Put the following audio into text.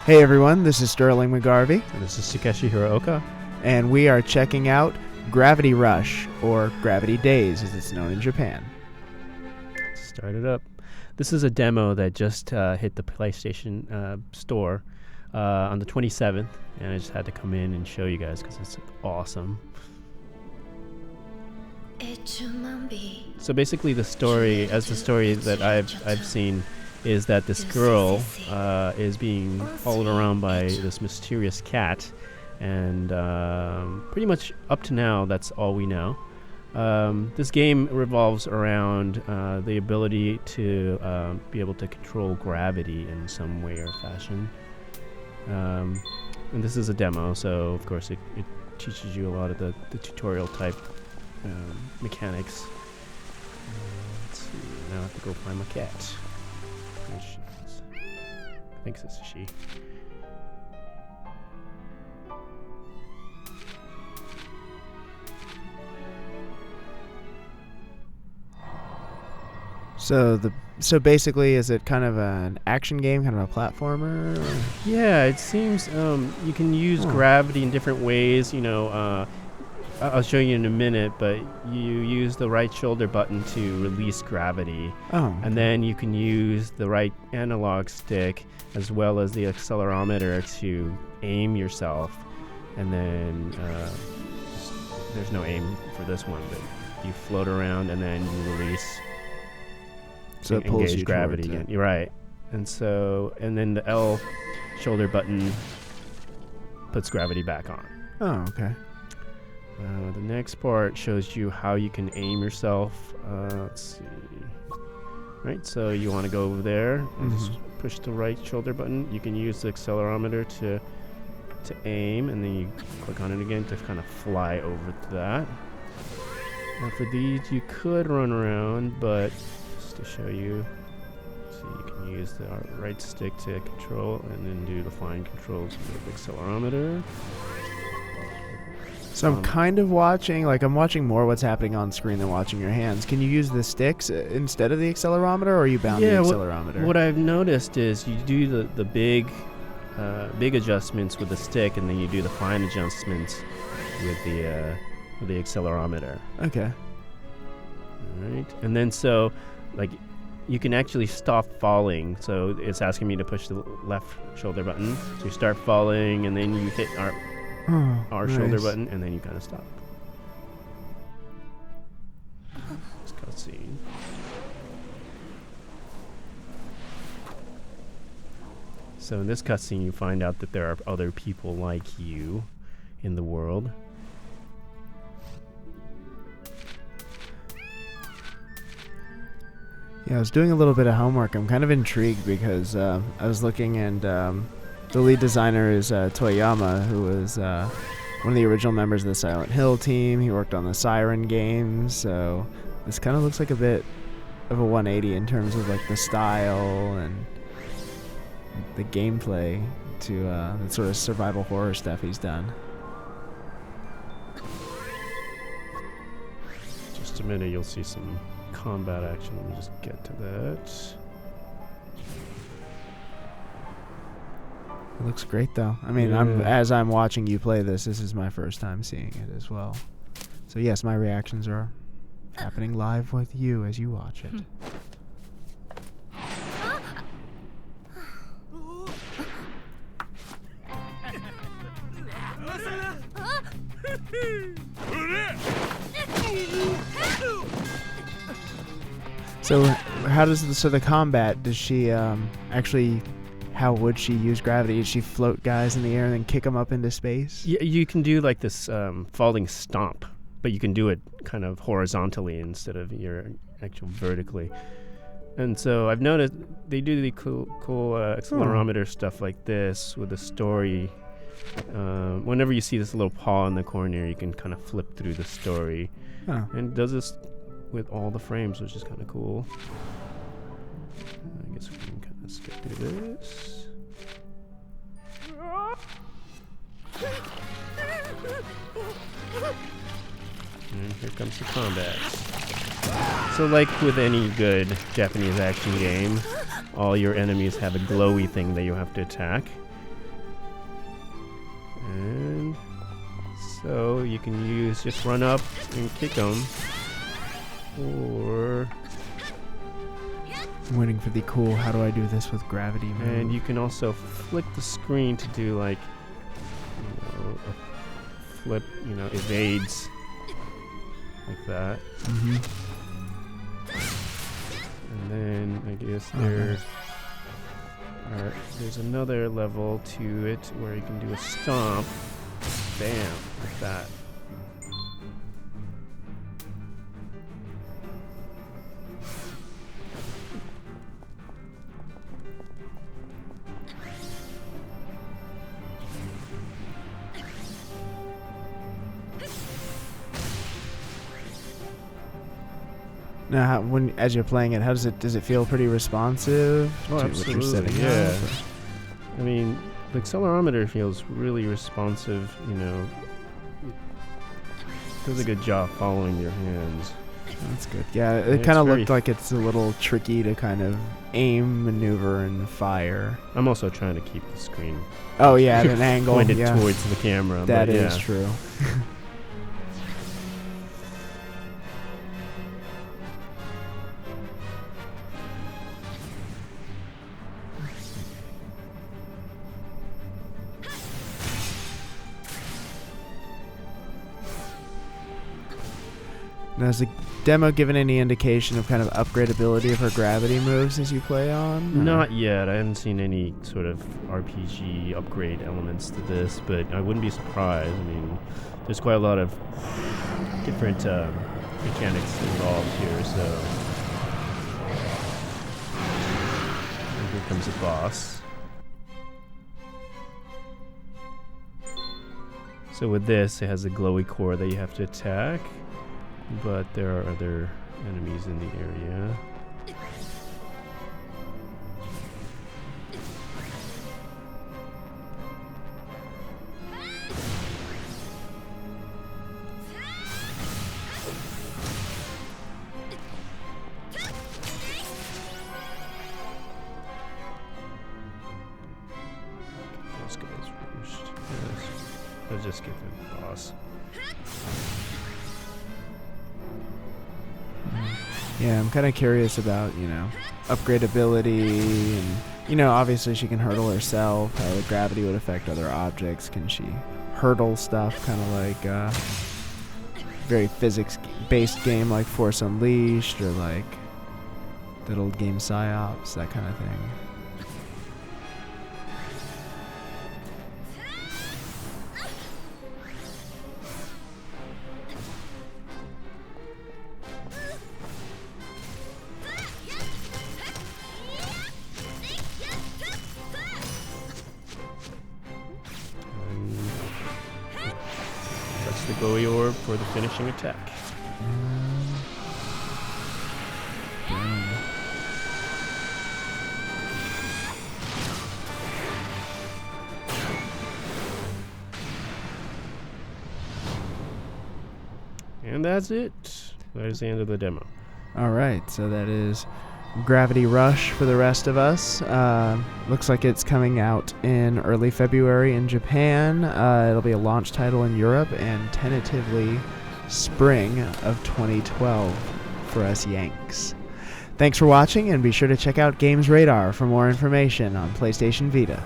Hey everyone, this is Sterling McGarvey. And this is Takeshi Hiraoka. And we are checking out Gravity Rush, or Gravity Days as it's known in Japan. Start it up. This is a demo that just hit the PlayStation store on the 27th, and I just had to come in and show you guys because it's awesome. So basically the story that I've seen is that this girl is being followed around by this mysterious cat, and pretty much up to now that's all we know. This game revolves around the ability to be able to control gravity in some way or fashion. And this is a demo, so of course it teaches you a lot of the tutorial type mechanics. Let's see, now I have to go find my cat. There she is. I think this is she. So basically, is it kind of an action game, kind of a platformer? Or? Yeah, it seems you can use gravity in different ways. You know, I'll show you in a minute, but you use the right shoulder button to release gravity. Oh. Okay. And then you can use the right analog stick as well as the accelerometer to aim yourself. And then there's no aim for this one, but you float around and then you release. So it pulls you gravity again. You're right. And then the L shoulder button puts gravity back on. Oh, okay. The next part shows you how you can aim yourself. Let's see. Right, so you want to go over there and just push the right shoulder button. You can use the accelerometer to aim, and then you click on it again to kind of fly over to that. Now for these, you could run around, but just to show you, so you can use the right stick to control, and then do the flying controls with the accelerometer. So I'm kind of watching more what's happening on screen than watching your hands. Can you use the sticks instead of the accelerometer, or are you bound to the accelerometer? What I've noticed is you do the big adjustments with the stick, and then you do the fine adjustments with the accelerometer. Okay. All right, and then so like you can actually stop falling. So it's asking me to push the left shoulder button. So you start falling, and then you hit our nice. shoulder button, and then you kind of stop. This cutscene. So in this cutscene, you find out that there are other people like you in the world. Yeah, I was doing a little bit of homework. I'm kind of intrigued because I was looking, and the lead designer is Toyama, who was one of the original members of the Silent Hill team. He worked on the Siren games, so this kind of looks like a bit of a 180 in terms of like the style and the gameplay to the sort of survival horror stuff he's done. Just a minute, you'll see some combat action. Let me just get to that. It looks great, though. I mean, as I'm watching you play this is my first time seeing it as well. So yes, my reactions are happening live with you as you watch it. So how does the combat? Does she actually? How would she use gravity? Does she float guys in the air and then kick them up into space? Yeah, you can do like this falling stomp, but you can do it kind of horizontally instead of your actual vertically. And so I've noticed they do the cool accelerometer stuff like this with the story. Whenever you see this little paw in the corner, you can kind of flip through the story. Oh. And it does this with all the frames, which is kind of cool. I guess we can kind of skip through this. And here comes the combat. So like with any good Japanese action game, all your enemies have a glowy thing that you have to attack. And so you can just run up and kick them. Or... I'm waiting for the cool, how do I do this with gravity move. And you can also flick the screen to do like, a flip, evades. Like that. Mm-hmm. And then I guess there's another level to it where you can do a stomp. Bam, like that. Now, as you're playing it, does it feel pretty responsive to what you're setting yeah. up? I mean, the accelerometer feels really responsive. It does a good job following your hands. That's good. Yeah, it kind of looked like it's a little tricky to kind of aim, maneuver, and fire. I'm also trying to keep the screen. Oh yeah, at an angle pointed towards the camera. That is true. Now, has the demo given any indication of kind of upgradability of her gravity moves as you play on? Not yet. I haven't seen any sort of RPG upgrade elements to this, but I wouldn't be surprised. I mean, there's quite a lot of different mechanics involved here, so... And here comes the boss. So with this, it has a glowy core that you have to attack. But there are other enemies in the area. Those guys first. Yes. Let's just get the boss. Yeah, I'm kind of curious about, upgradability and, obviously she can hurdle herself, how the gravity would affect other objects. Can she hurdle stuff, kind of like very physics-based game like Force Unleashed or like that old game Psyops, that kind of thing. The glowy orb for the finishing attack. And that's it. That is the end of the demo. All right, so that is Gravity Rush for the rest of us. Looks like it's coming out in early February in Japan. It'll be a launch title in Europe and tentatively spring of 2012 for us Yanks. Thanks for watching, and be sure to check out GamesRadar for more information on PlayStation Vita.